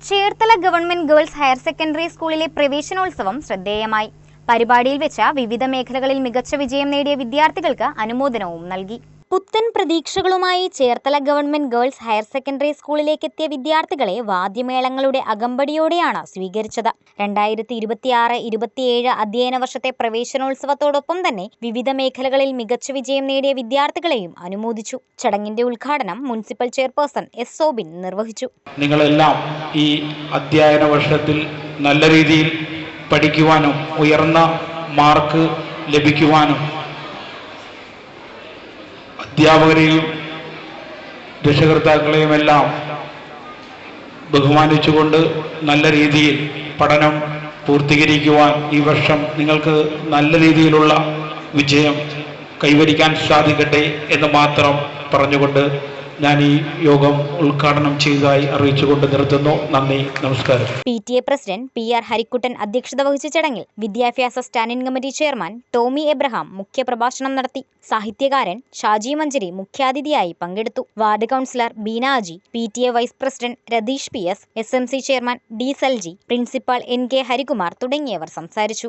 Cherthala government girls higher secondary സ്കൂളിലെ പ്രവേശനോത്സവം ശ്രദ്ധേയമായി. പരിപാടിയിൽ വെച്ച വിവിധ മേഖലകളിൽ മികച്ച വിജയം നേടിയ വിദ്യാർത്ഥികൾക്ക് അനുമോദനവും നൽകി. പുത്തൻ പ്രതീക്ഷകളുമായി Cherthala government girls higher secondary സ്കൂളിലേക്കെത്തിയ വിദ്യാർത്ഥികളെ വാദ്യമേളങ്ങളുടെ അകമ്പടിയോടെയാണ് സ്വീകരിച്ചത്. 2026-27 അധ്യയന വർഷത്തെ പ്രവേശനോത്സവത്തോടൊപ്പം തന്നെ വിവിധ മേഖലകളിൽ മികച്ച വിജയം നേടിയ വിദ്യാർത്ഥികളെയും അനുമോദിച്ചു. ചടങ്ങിന്റെ ഉദ്ഘാടനം മുനിസിപ്പൽ ചെയർപേഴ്സൺ എസ് സോബിൻ നിർവഹിച്ചു. നിങ്ങളെല്ലാം ഈ അധ്യയന വർഷത്തിൽ നല്ല രീതിയിൽ പഠിക്കുവാനും ഉയർന്ന മാർക്ക് ലഭിക്കുവാനും അധ്യാപകരെയും രക്ഷകർത്താക്കളെയുമെല്ലാം ബഹുമാനിച്ചുകൊണ്ട് നല്ല രീതിയിൽ പഠനം പൂർത്തീകരിക്കുവാൻ ഈ വർഷം നിങ്ങൾക്ക് നല്ല രീതിയിലുള്ള വിജയം കൈവരിക്കാൻ സാധിക്കട്ടെ എന്ന് മാത്രം പറഞ്ഞുകൊണ്ട് ഞാൻ ഈ യോഗം ഉദ്ഘാടനം ചെയ്തതായി അറിയിച്ചുകൊണ്ട് നിർത്തുന്നു. നന്ദി, നമസ്കാരം. PTA പ്രസിഡന്റ് PR ഹരിക്കുട്ടൻ അധ്യക്ഷത വഹിച്ച ചടങ്ങിൽ വിദ്യാഭ്യാസ standing committee chairman Tomy Abraham മുഖ്യപ്രഭാഷണം നടത്തി. സാഹിത്യകാരൻ ഷാജി മഞ്ചേരി മുഖ്യാതിഥിയായി പങ്കെടുത്തു. Ward councillor Beena Aji, PTA vice president Ratheesh PS, SMC chairman D Salji, principal NK Harikumar തുടങ്ങിയവർ സംസാരിച്ചു.